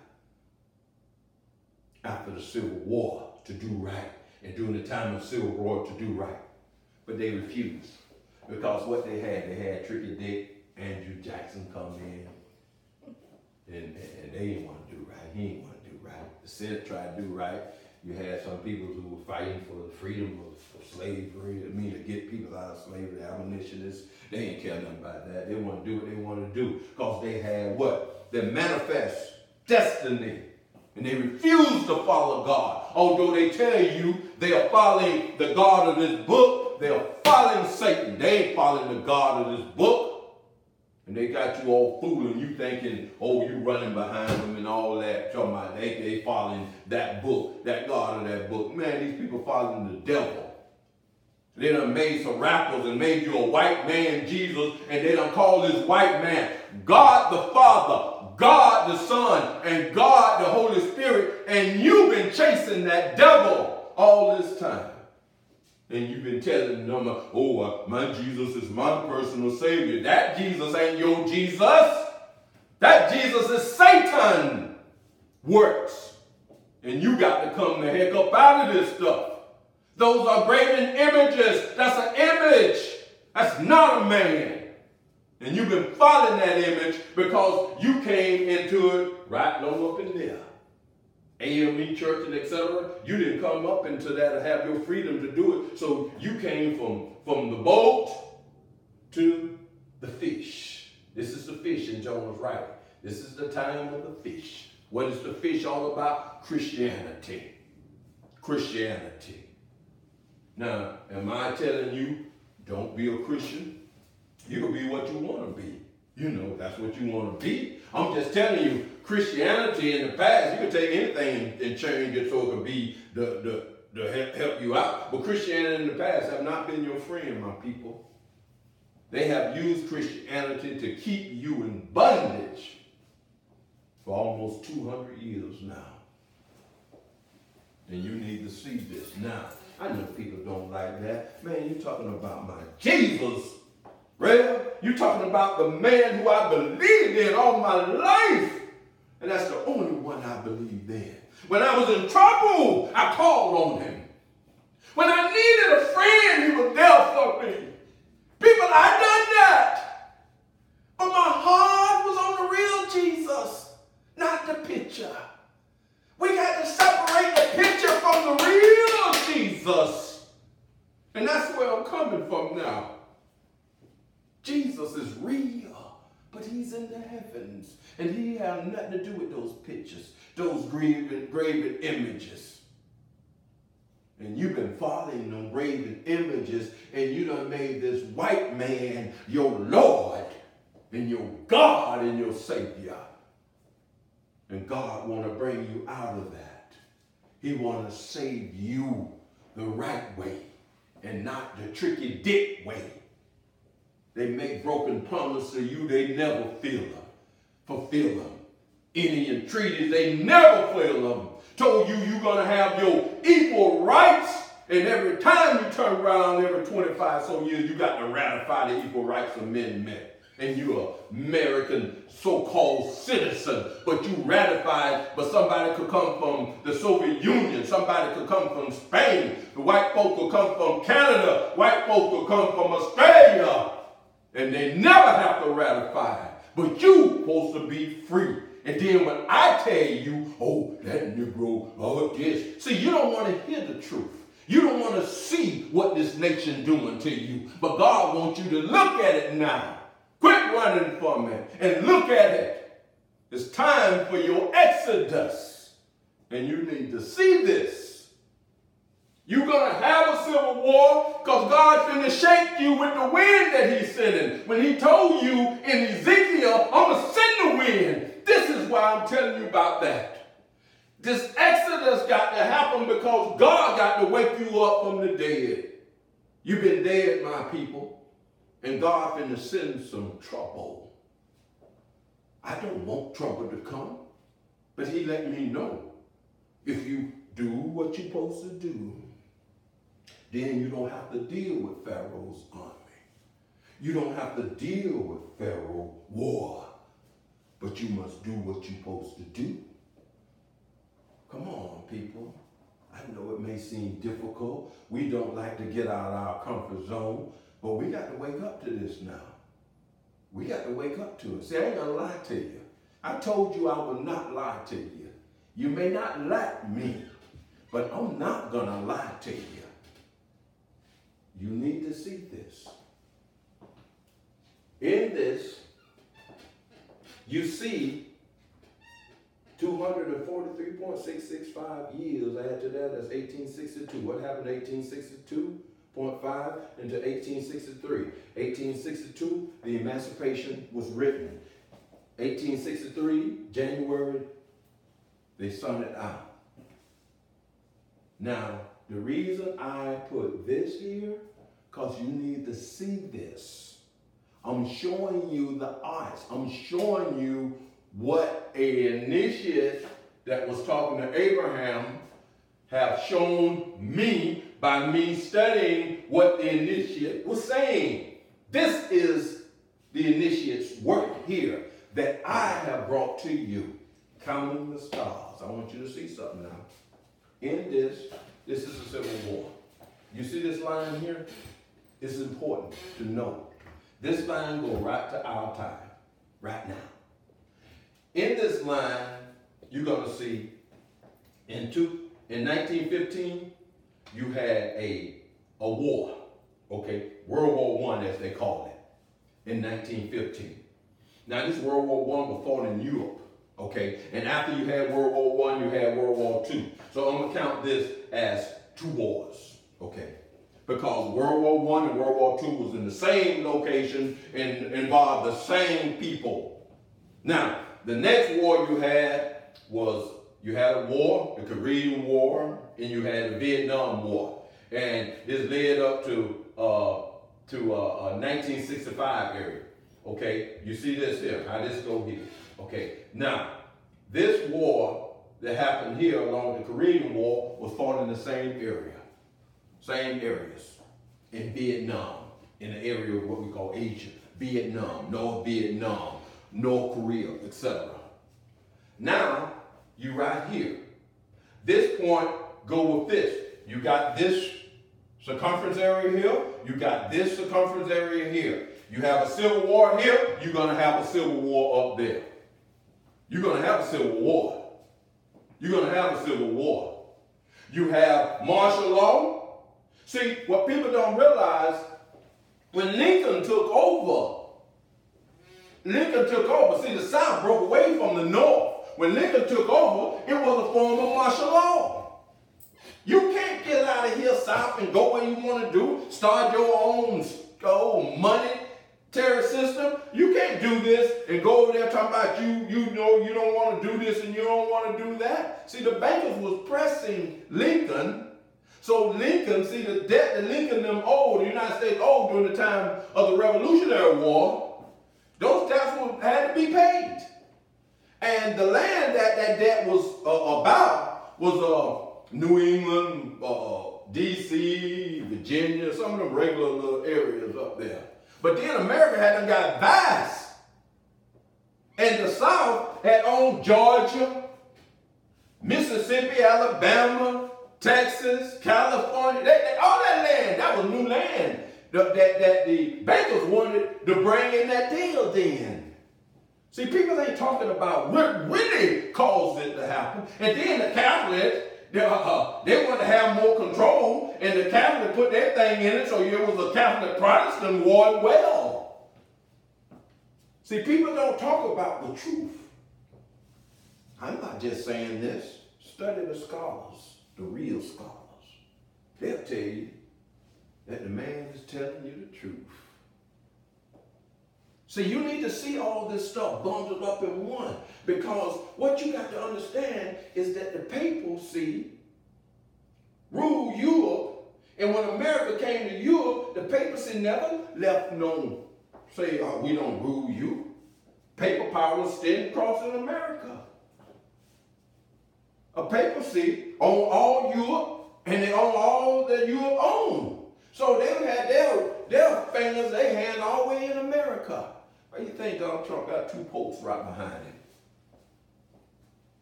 After the Civil War, to do right. And during the time of Civil War, to do right. But they refused. Because what they had Tricky Dick, Andrew Jackson come in. And they didn't want to do right. He didn't want to do right. The Senate tried to do right. You had some people who were fighting for the freedom of slavery. I mean, to get people out of slavery, abolitionists. They didn't care nothing about that. They want to do what they wanted to do because they had what? Their manifest destiny. And they refused to follow God. Although they tell you they are following the God of this book, they are following Satan. They ain't following the God of this book. And they got you all fooling, you thinking, oh, you running behind them and all that. Talking about they following that book, that God of that book. Man, these people following the devil. They done made some rappers and made you a white man, Jesus, and they done call this white man God the Father, God the Son, and God the Holy Spirit, and you've been chasing that devil all this time. And you've been telling them, oh, my Jesus is my personal Savior. That Jesus ain't your Jesus. That Jesus is Satan works. And you got to come the heck up out of this stuff. Those are graven images. That's an image. That's not a man. And you've been following that image because you came into it right long up in there. AME church and etc. You didn't come up into that or have your freedom to do it. So you came from the boat to the fish. This is the fish in Jonah's writing. This is the time of the fish. What is the fish all about? Christianity. Christianity. Now, am I telling you, don't be a Christian? You can be what you want to be. You know, that's what you want to be. I'm just telling you, Christianity in the past, you can take anything and change it so it can be the help you out. But Christianity in the past have not been your friend, my people. They have used Christianity to keep you in bondage for almost 200 years now. And you need to see this now. I know people don't like that. Man, you're talking about my Jesus. Rev, you're talking about the man who I believed in all my life. And that's the only one I believed in. When I was in trouble, I called on him. When I needed a friend, he was there for me. People, I done that. But my heart was on the real Jesus, not the picture. We got to separate the picture from the real Jesus. And that's where I'm coming from now. Jesus is real, but he's in the heavens. And he has nothing to do with those pictures, those graven images. And you've been following them graven images, and you done made this white man your Lord, and your God, and your Savior. And God want to bring you out of that. He want to save you the right way, and not the tricky dick way. They make broken promises to you, they never fulfill them. Indian treaties, they never fulfill them. Told you you're going to have your equal rights, and every time you turn around, every 25 so years, you got to ratify the Equal Rights Amendment. And you're an American so-called citizen, but you ratified, but somebody could come from the Soviet Union, somebody could come from Spain, the white folk could come from Canada, white folk could come from Australia. And they never have to ratify. But you supposed to be free. And then when I tell you, oh, that Negro, oh, this. See, you don't want to hear the truth. You don't want to see what this nation doing to you. But God wants you to look at it now. Quit running from it and look at it. It's time for your exodus. And you need to see this. You're going to have a civil war because God's going to shake you with the wind that he's sending. When he told you in Ezekiel, I'm going to send the wind. This is why I'm telling you about that. This exodus got to happen because God got to wake you up from the dead. You've been dead, my people, and God finna send some trouble. I don't want trouble to come, but he let me know. If you do what you're supposed to do, then you don't have to deal with Pharaoh's army. You don't have to deal with Pharaoh's war. But you must do what you're supposed to do. Come on, people. I know it may seem difficult. We don't like to get out of our comfort zone, but we got to wake up to this now. We got to wake up to it. See, I ain't gonna lie to you. I told you I will not lie to you. You may not like me, but I'm not gonna lie to you. You need to see this. In this, you see 200 243.665 years. Add to that, that's 1862. What happened in 1862.5 into 1863? 1862, the Emancipation was written. 1863, January, they sung it out. Now, the reason I put this here, because you need to see this. I'm showing you the arts. I'm showing you what an initiate that was talking to Abraham have shown me by me studying what the initiate was saying. This is the initiate's work here that I have brought to you. Counting the stars. I want you to see something now. In this is a civil war. You see this line here? It's important to know. This line goes right to our time, right now. In this line, you're going to see in 1915, you had a war, okay? World War I, as they call it, in 1915. Now, this World War I was fought in Europe, okay? And after you had World War I, you had World War II. So I'm going to count this as two wars, okay? Because World War I and World War II was in the same location and involved the same people. Now, the next war you had was, you had a war, the Korean War, and you had the Vietnam War. And this led up to 1965 area. Okay, you see this here, how this go here. Okay, now, this war that happened here along the Korean War was fought in the same area. Same areas in Vietnam, in the area of what we call Asia, Vietnam, North Vietnam, North Korea, etc. Now, you right here. This point go with this. You got this circumference area here. You got this circumference area here. You have a civil war here. You're going to have a civil war up there. You're going to have a civil war. You're going to have a civil war. You have martial law. See, what people don't realize, when Lincoln took over, see, the South broke away from the North. When Lincoln took over, it was a form of martial law. You can't get out of here, South, and go where you want to do, start your own monetary system. You can't do this and go over there talking about you know you don't want to do this and you don't want to do that. See, the bankers was pressing Lincoln. So Lincoln, see the debt that Lincoln them owed, the United States owed during the time of the Revolutionary War, those debts had to be paid. And the land that debt was about was New England, D.C., Virginia, some of them regular little areas up there. But then America hadn't got vast. And the South had owned Georgia, Mississippi, Alabama, Texas, California, all that land, that was new land that the bankers wanted to bring in that deal then. See, people ain't talking about what really caused it to happen. And then the Catholics, they wanted to have more control, and the Catholics put their thing in it, so it was a Catholic-Protestant war as well. See, people don't talk about the truth. I'm not just saying this. Study the scholars. The real scholars. They'll tell you that the man is telling you the truth. See, you need to see all this stuff bundled up in one, because what you got to understand is that the papacy ruled Europe, and when America came to Europe, the papacy never left no say, we don't rule you. Paper power was still crossing America. A papacy owned all Europe, and they own all that Europe owned. So they had their fingers, they hand all the way in America. Why do you think Donald Trump got two popes right behind him?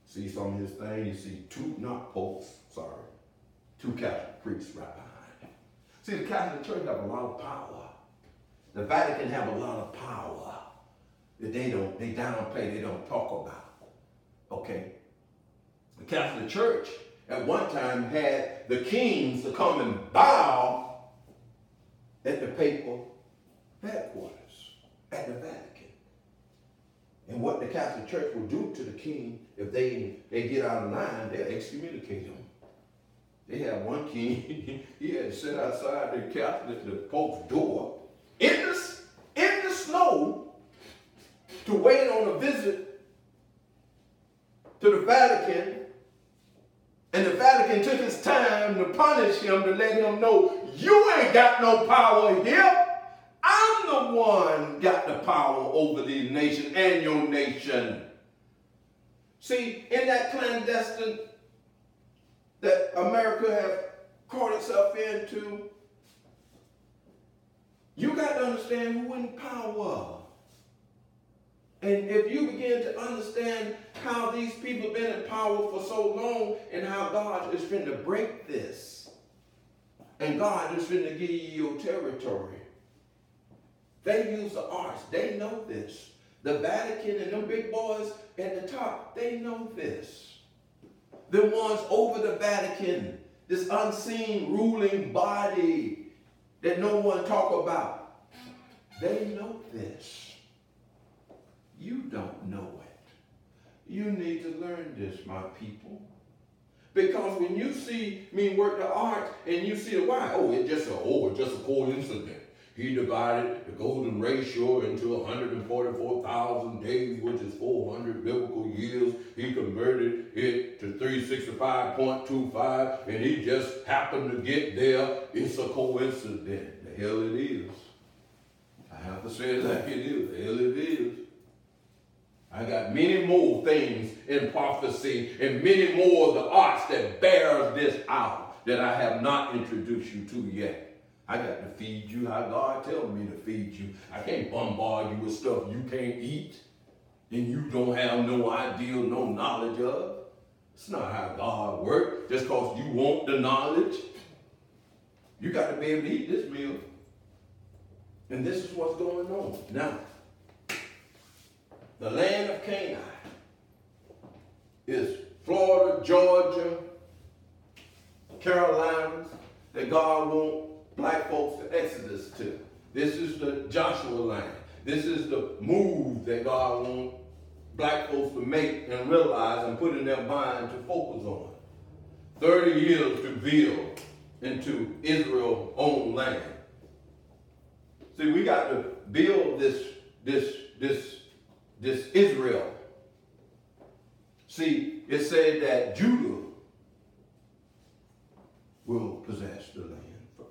See some of his thing, you see two Catholic priests right behind him. See, the Catholic Church have a lot of power. The Vatican have a lot of power that they downplay, they don't talk about. Okay? The Catholic Church at one time had the kings to come and bow at the papal headquarters, at the Vatican. And what the Catholic Church will do to the king, if they get out of line, they'll excommunicate him. They had one king, he had to sit outside the Pope's door in the snow to wait on a visit to the Vatican. And the Vatican took its time to punish him, to let him know, you ain't got no power here. I'm the one got the power over these nations and your nation. See, in that clandestine that America has caught itself into, you got to understand who in power. And if you begin to understand how these people have been in power for so long and how God is going to break this, and God is going to give you your territory. They use the arts. They know this. The Vatican and them big boys at the top, they know this. The ones over the Vatican, this unseen ruling body that no one talk about, they know this. You don't know it. You need to learn this, my people. Because when you see me work the arts and you see why, it's just a coincidence. He divided the golden ratio into 144,000 days, which is 400 biblical years. He converted it to 365.25, and he just happened to get there. It's a coincidence. The hell it is. I have to say it like it is. The hell it is. I got many more things in prophecy and many more of the arts that bears this out that I have not introduced you to yet. I got to feed you how God tells me to feed you. I can't bombard you with stuff you can't eat and you don't have no idea, no knowledge of. It's not how God works. Just because you want the knowledge, you got to be able to eat this meal. And this is what's going on. Now, the land of Canaan is Florida, Georgia, Carolinas, that God wants black folks to exodus to. This is the Joshua land. This is the move that God wants black folks to make and realize and put in their mind to focus on. 30 years to build into Israel's own land. See, we got to build this Israel. See, it said that Judah will possess the land first.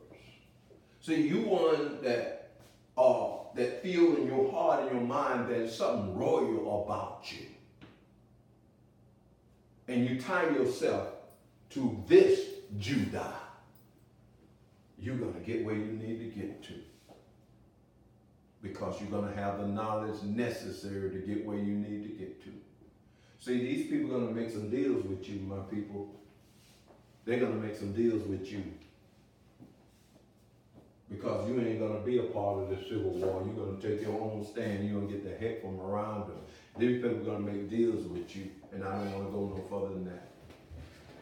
See, you one that feel in your heart and your mind there's something royal about you. And you tie yourself to this Judah. You're going to get where you need to get to. Because you're going to have the knowledge necessary to get where you need to get to. See, these people are going to make some deals with you, my people. They're going to make some deals with you. Because you ain't going to be a part of this civil war. You're going to take your own stand. You're going to get the heck from around them. These people are going to make deals with you. And I don't want to go no further than that.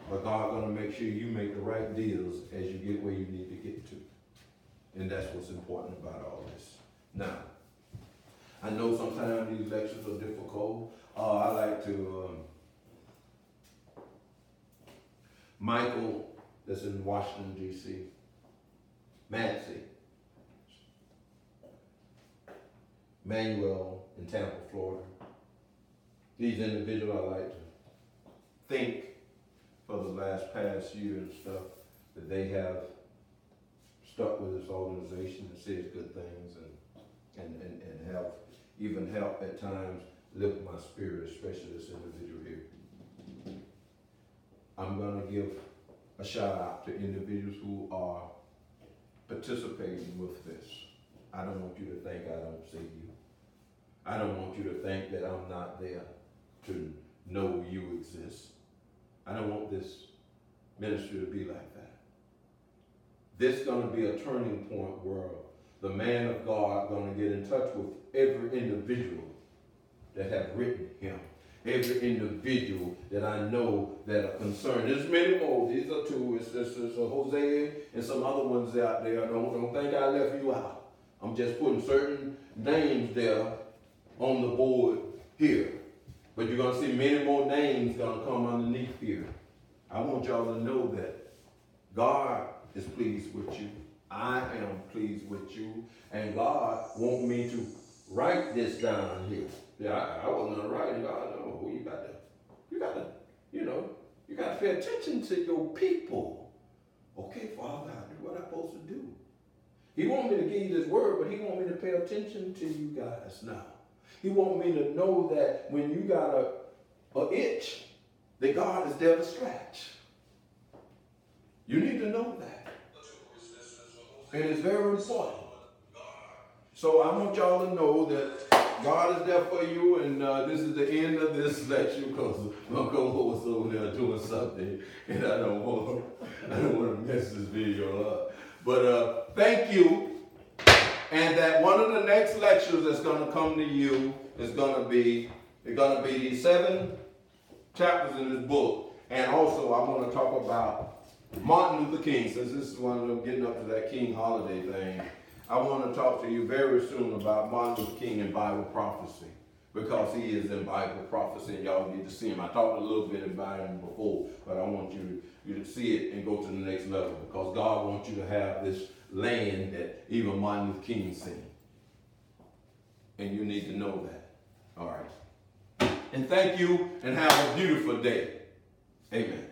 But God's going to make sure you make the right deals as you get where you need to get to. And that's what's important about all this. Now, I know sometimes these lectures are difficult. I like to, Michael, that's in Washington, D.C., Nancy, Manuel in Tampa, Florida. These individuals I like to think for the past year and stuff that they have stuck with this organization and says good things and have even helped at times lift my spirit, especially this individual here. I'm going to give a shout out to individuals who are participating with this. I don't want you to think I don't see you. I don't want you to think that I'm not there to know you exist. I don't want this ministry to be like that. This is going to be a turning point where the man of God going to get in touch with every individual that have written him. Every individual that I know that are concerned. There's many more. These are two. It's Jose and some other ones out there. Don't think I left you out. I'm just putting certain names there on the board here. But you're going to see many more names going to come underneath here. I want y'all to know that God is pleased with you. I am pleased with you. And God wants me to write this down here. Yeah, I wasn't going to write it. God, no, you got to pay attention to your people. Okay, Father, I do what I'm supposed to do. He wants me to give you this word, but he wants me to pay attention to you guys now. He wants me to know that when you got a itch, that God is there to scratch. You need to know that. And it's very important. So I want y'all to know that God is there for you, and this is the end of this lecture because Uncle was over there doing something, and I don't want to mess this video up. But thank you, and that one of the next lectures that's going to come to you is going to be these 7 chapters in this book, and also I'm going to talk about Martin Luther King, since this is one of them getting up to that King holiday thing. I want to talk to you very soon about Martin Luther King and Bible prophecy, because he is in Bible prophecy and y'all need to see him. I talked a little bit about him before, but I want you to see it and go to the next level, because God wants you to have this land that even Martin Luther King seen. And you need to know that. All right. And thank you, and have a beautiful day. Amen.